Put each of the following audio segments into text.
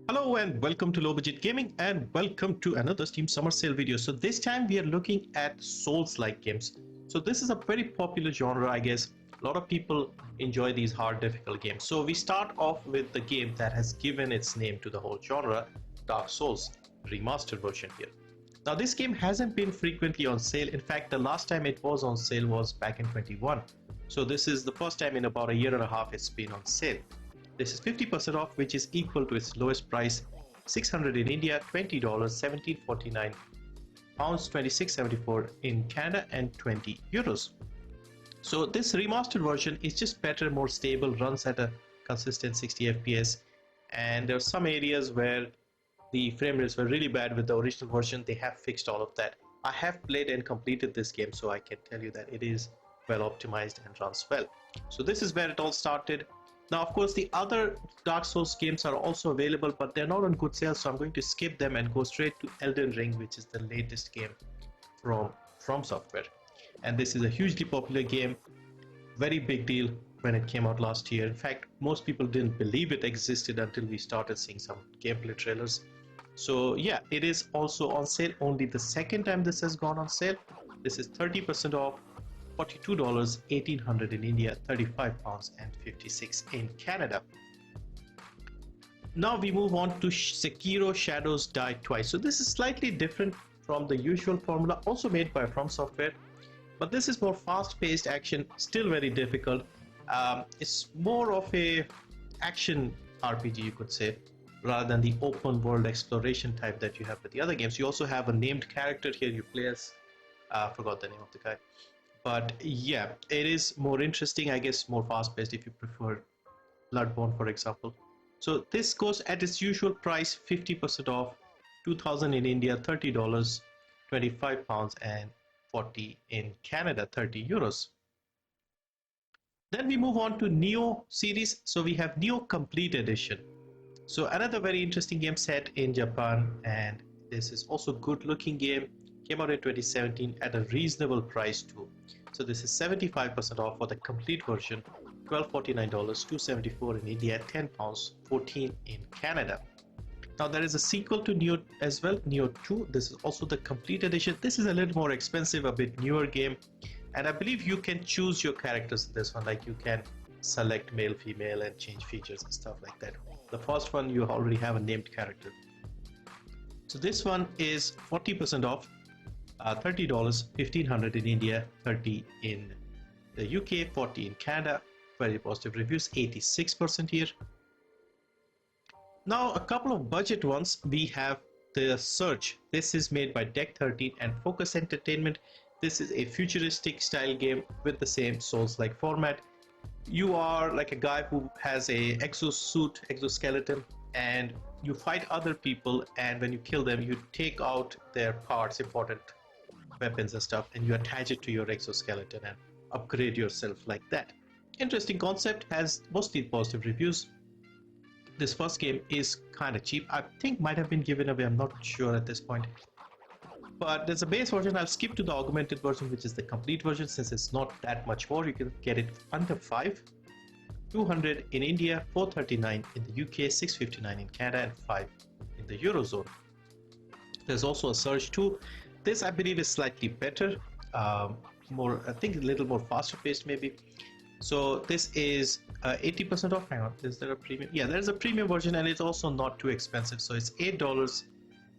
Hello and welcome to Low Budget Gaming and welcome to another Steam Summer Sale video. So this time we are looking at Souls-like games. So this is a very popular genre, I guess. A lot of people enjoy these hard, difficult games. So we start off with the game that has given its name to the whole genre, Dark Souls, remastered version here. Now this game hasn't been frequently on sale. In fact, the last time it was on sale was back in 21. So this is the first time in about a year and a half it's been on sale. This is 50% off, which is equal to its lowest price, $600 in India, $20, $17.49, pounds 26.74 in Canada, and 20 euros. So this remastered version is just better, more stable, runs at a consistent 60 FPS, and there are some areas where the frame rates were really bad with the original version. They have fixed all of that. I have played and completed this game, so I can tell you that it is well optimized and runs well. So this is where it all started. Now, of course, the other Dark Souls games are also available, but they're not on good sale, so I'm going to skip them and go straight to Elden Ring, which is the latest game from Software. And this is a hugely popular game, very big deal when it came out last year. In fact, most people didn't believe it existed until we started seeing some gameplay trailers. So yeah, it is also on sale, only the second time this has gone on sale. This is 30% off. $42, $1,800 in India, £35 and 56 in Canada. Now we move on to Sekiro Shadows Die Twice. So this is slightly different from the usual formula, also made by From Software, but this is more fast-paced action, still very difficult. It's more of a action RPG, you could say, rather than the open world exploration type that you have with the other games. You also have a named character here. You play as, forgot the name of the guy. But yeah, it is more interesting, I guess, more fast-paced if you prefer Bloodborne, for example. So this goes at its usual price, 50% off, $2,000 in India, $30, £25 and 40 in Canada, 30 euros. Then we move on to Nioh series. So we have Nioh Complete Edition. So another very interesting game set in Japan, and this is also a good-looking game. Came out in 2017 at a reasonable price too. So this is 75% off for the complete version, $12.49, $2.74 in India, £10, 14 in Canada. Now there is a sequel to Nioh as well, Nioh 2. This is also the complete edition. This is a little more expensive, a bit newer game, and I believe you can choose your characters in this one. Like you can select male, female, and change features and stuff like that. The first one you already have a named character. So this one is 40% off. $30, $1,500 in India, 30 in the UK, 40 in Canada. Very positive reviews, 86% here. Now a couple of budget ones. We have The Surge. This is made by Deck 13 and Focus Entertainment. This is a futuristic style game with the same Souls-like format. You are like a guy who has a exoskeleton, and you fight other people, and when you kill them you take out their parts, important weapons and stuff, and you attach it to your exoskeleton and upgrade yourself like that. Interesting concept, has mostly positive reviews. This first game is kind of cheap. I think might have been given away, I'm not sure at this point. But there's a base version. I'll skip to the augmented version, which is the complete version, since it's not that much more. You can get it under 5, $200 in India, $439 in the UK, $659 in Canada, and 5 in the Eurozone. There's also a Surge 2. This I believe is slightly better, more, I think a little more faster paced maybe. So this is 80% off. Hang on, is there a premium? Yeah, there's a premium version, and it's also not too expensive. So it's $8,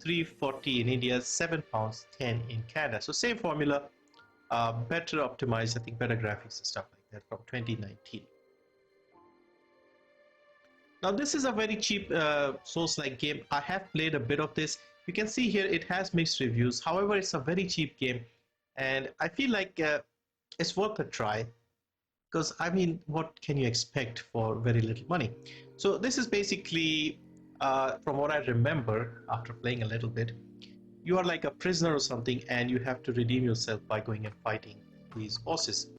$3.40 in India, £7, 10 in Canada. So same formula, better optimized, I think better graphics and stuff like that, from 2019. Now this is a very cheap Souls-like game. I have played a bit of this. You can see here it has mixed reviews. However, it's a very cheap game, and I feel like it's worth a try, because I mean, what can you expect for very little money? So this is basically, from what I remember after playing a little bit, you are like a prisoner or something, and you have to redeem yourself by going and fighting these bosses.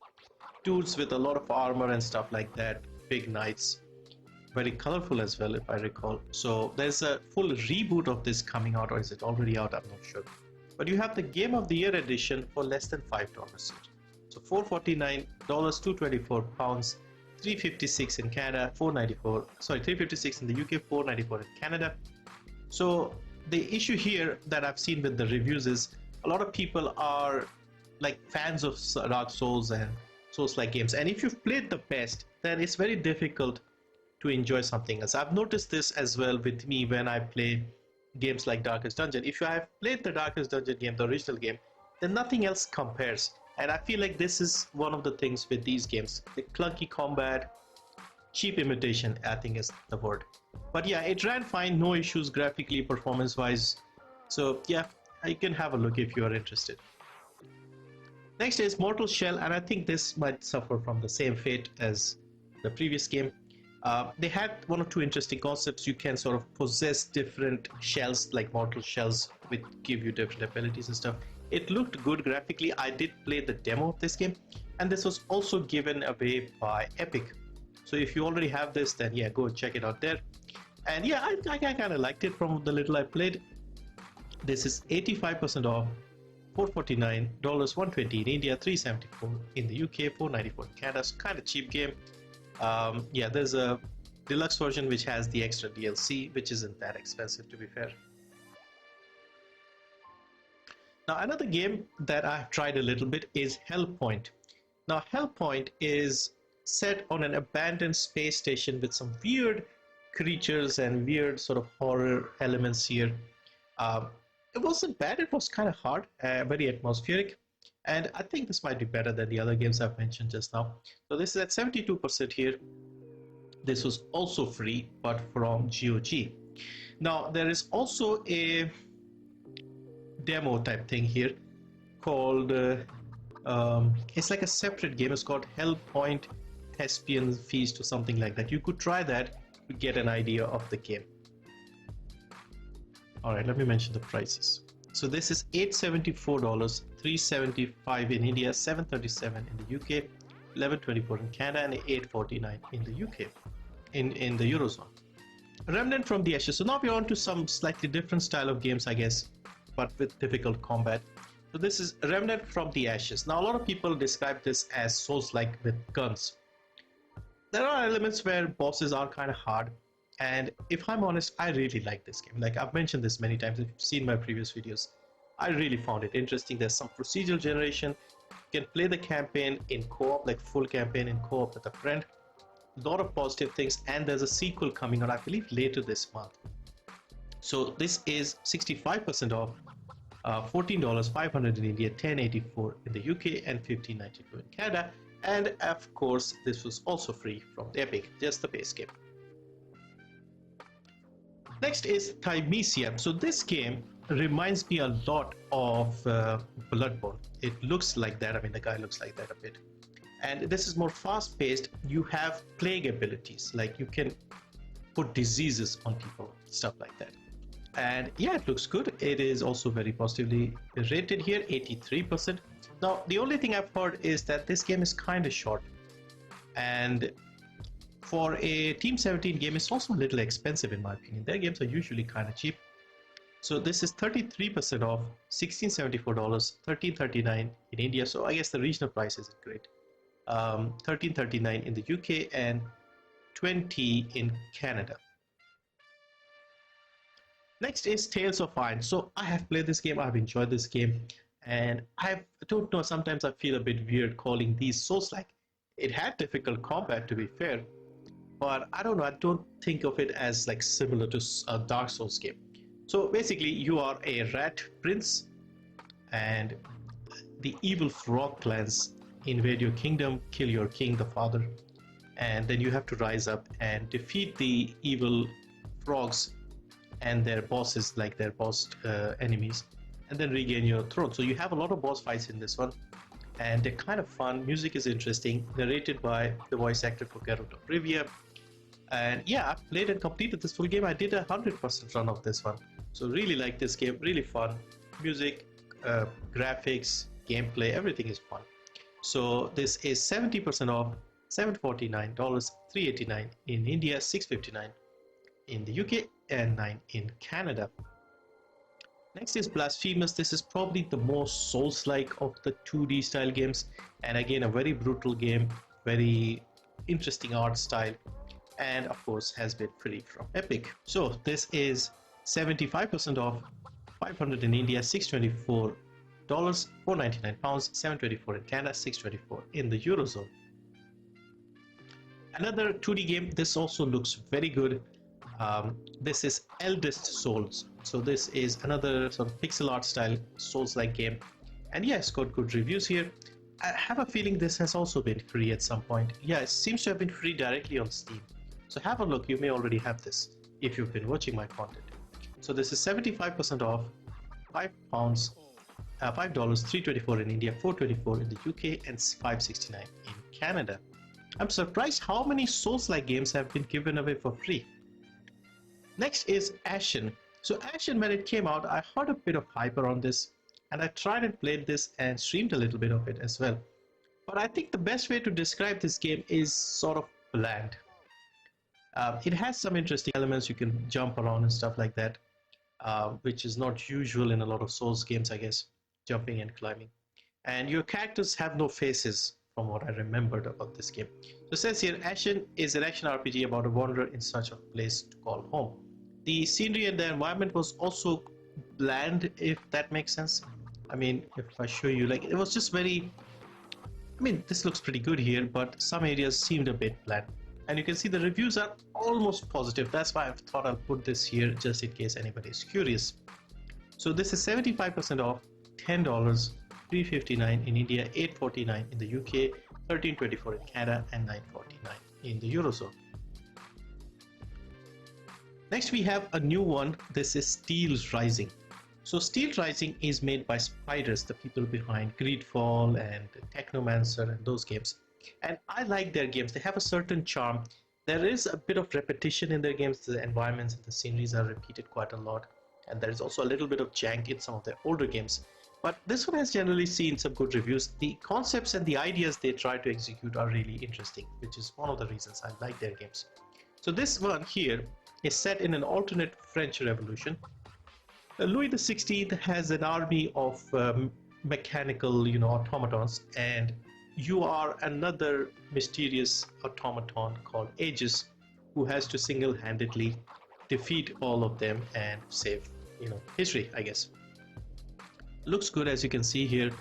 Dudes with a lot of armor and stuff like that, big knights. Very colorful as well, if I recall. So there's a full reboot of this coming out, or is it already out? I'm not sure. But you have the Game of the Year edition for less than $5 each. So $449, £224, $356 in Canada, $356 in the UK, $494 in Canada, So the issue here that I've seen with the reviews is a lot of people are like fans of Dark Souls and Souls-like games, and if you've played the best, then it's very difficult to enjoy something else. I've noticed this as well with me when I play games like Darkest Dungeon. If you have played the Darkest Dungeon game, the original game, then nothing else compares. And I feel like this is one of the things with these games. The clunky combat, cheap imitation, I think is the word. But yeah, it ran fine, no issues graphically, performance-wise. So yeah, you can have a look if you are interested. Next is Mortal Shell, and I think this might suffer from the same fate as the previous game. They had one or two interesting concepts. You can sort of possess different shells, like mortal shells, which give you different abilities and stuff. It looked good graphically. I did play the demo of this game, and this was also given away by Epic. So if you already have this, then yeah, go check it out there. And yeah, I kind of liked it from the little I played. This is 85% off, $449, $120 in India, $374 in the UK, $494 in Canada. It's kind of cheap game. Yeah, there's a deluxe version which has the extra DLC, which isn't that expensive, to be fair. Now, another game that I've tried a little bit is Hellpoint. Now, Hellpoint is set on an abandoned space station with some weird creatures and weird sort of horror elements here. It wasn't bad, it was kind of hard, very atmospheric. And I think this might be better than the other games I've mentioned just now. So this is at 72% here. This was also free, but from GOG. Now, there is also a demo type thing here called, it's like a separate game. It's called Hellpoint Thespian Feast or something like that. You could try that to get an idea of the game. Alright, let me mention the prices. So this is $874, $375 in India, $737 in the UK, $1124 in Canada, and $849 in the UK, in the Eurozone. Remnant from the Ashes. So now we're on to some slightly different style of games, I guess, but with difficult combat. So this is Remnant from the Ashes. Now a lot of people describe this as Souls-like with guns. There are elements where bosses are kind of hard. And if I'm honest, I really like this game. Like I've mentioned this many times, if you've seen my previous videos, I really found it interesting. There's some procedural generation. You can play the campaign in co-op, like full campaign in co-op with a friend. A lot of positive things, and there's a sequel coming out, I believe, later this month. So this is 65% off, $14, $500 in India, $10.84 in the UK, and $15.92 in Canada. And of course, this was also free from the Epic, just the base game. Next is Thymesia. So this game reminds me a lot of Bloodborne. It looks like that. I mean, the guy looks like that a bit. And this is more fast-paced. You have plague abilities, like you can put diseases on people, stuff like that. And yeah, it looks good. It is also very positively rated here, 83%. Now, the only thing I've heard is that this game is kind of short. And for a Team 17 game, it's also a little expensive in my opinion. Their games are usually kind of cheap. So this is 33% off, $1674, $1339 in India. So I guess the regional price isn't great. $1339 in the UK and $20 in Canada. Next is Tales of Iron. So I have played this game, I've enjoyed this game, and I don't know, sometimes I feel a bit weird calling these Souls-like. It had difficult combat, to be fair, but I don't know, I don't think of it as like similar to a Dark Souls game. So basically you are a rat prince and the evil frog clans invade your kingdom, kill your king, the father, and then you have to rise up and defeat the evil frogs and their bosses, like their boss enemies, and then regain your throne. So you have a lot of boss fights in this one, and they're kind of fun. Music is interesting, narrated by the voice actor for Geralt of Rivia. And yeah, I played and completed this full game. I did 100% run of this one, so really like this game, really fun. Music, graphics, gameplay, everything is fun. So this is 70% off, $749, $389 in India, $659 in the UK, and $9 in Canada. Next is Blasphemous. This is probably the most Souls-like of the 2D style games, and again a very brutal game, very interesting art style, and of course has been free from Epic. So this is 75% off, 500 in India, $624, 499 pounds, 724 in Canada, 624 in the Eurozone. Another 2D game, this also looks very good. This is Eldest Souls. So this is another sort of pixel art style Souls-like game. And yeah, it's got good reviews here. I have a feeling this has also been free at some point. Yeah, it seems to have been free directly on Steam. So have a look, you may already have this if you've been watching my content. So this is 75% off, £5, $324 in India, $424 in the UK, and $569 in Canada. I'm surprised how many Souls-like games have been given away for free. Next is Ashen. So Ashen, when it came out, I heard a bit of hype around this, and I tried and played this and streamed a little bit of it as well. But I think the best way to describe this game is sort of bland. It has some interesting elements, you can jump around and stuff like that, which is not usual in a lot of Souls games, I guess, jumping and climbing. And your characters have no faces, from what I remembered about this game. So it says here, Ashen is an action RPG about a wanderer in search of a place to call home. The scenery and the environment was also bland, if that makes sense. I mean, if I show you, like, it was just very, I mean, this looks pretty good here, but some areas seemed a bit bland. And you can see the reviews are almost positive. That's why I thought I'll put this here just in case anybody is curious. So this is 75% off, $10, $359 in India, $849 in the UK, $1324 in Canada, and $949 in the Eurozone. Next we have a new one. This is Steelrising. So Steelrising is made by Spiders, the people behind Greedfall and Technomancer and those games. And I like their games. They have a certain charm. There is a bit of repetition in their games. The environments and the sceneries are repeated quite a lot. And there is also a little bit of jank in some of their older games. But this one has generally seen some good reviews. The concepts and the ideas they try to execute are really interesting, which is one of the reasons I like their games. So this one here is set in an alternate French Revolution. Louis XVI has an army of mechanical, automatons, and you are another mysterious automaton called Aegis, who has to single-handedly defeat all of them and save, history, I guess. Looks good, as you can see here,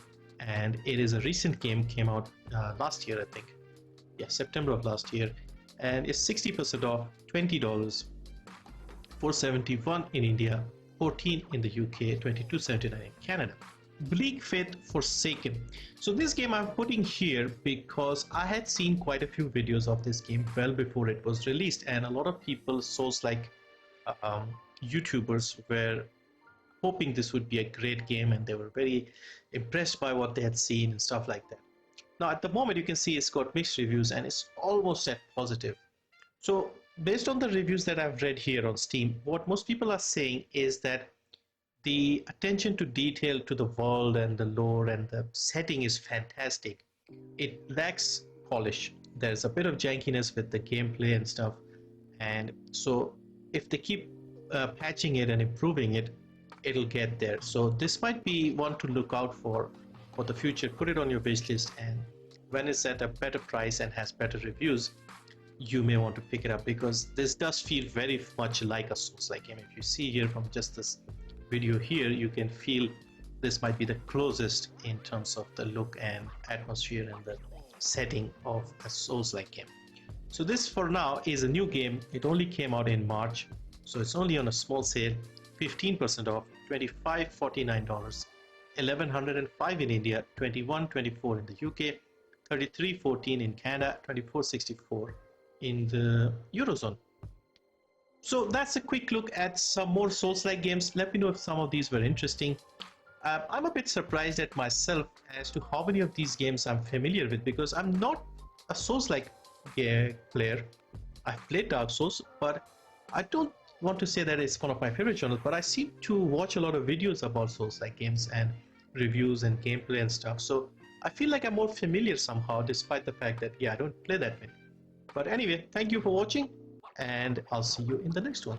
and it is a recent game, came out last year, I think. Yeah, September of last year, and it's 60% off, $20, $471 in India, $14 in the UK, $22.79 in Canada. Bleak Faith Forsaken. So this game I'm putting here because I had seen quite a few videos of this game well before it was released, and a lot of people, Souls-like YouTubers, were hoping this would be a great game, and they were very impressed by what they had seen and stuff like that. Now at the moment you can see it's got mixed reviews and it's almost at positive. So based on the reviews that I've read here on Steam, what most people are saying is that the attention to detail to the world and the lore and the setting is fantastic. It lacks polish. There's a bit of jankiness with the gameplay and stuff, and so if they keep patching it and improving it, it'll get there. So this might be one to look out for the future. Put it on your wish list, and when it's at a better price and has better reviews, you may want to pick it up, because this does feel very much like a Souls-like game. If you see here from just this video here, you can feel this might be the closest in terms of the look and atmosphere and the setting of a Souls-like game. So this for now is a new game. It only came out in March, so it's only on a small sale, 15% off, $25.49, $1,105 in India, $21.24 in the UK, $33.14 in Canada, $24.64 in the Eurozone. So that's a quick look at some more Souls-like games. Let me know if some of these were interesting. I'm a bit surprised at myself as to how many of these games I'm familiar with, because I'm not a Souls-like player. I've played Dark Souls, but I don't want to say that it's one of my favorite genres, but I seem to watch a lot of videos about Souls-like games and reviews and gameplay and stuff. So I feel like I'm more familiar somehow, despite the fact that, yeah, I don't play that many. But anyway, thank you for watching, and I'll see you in the next one.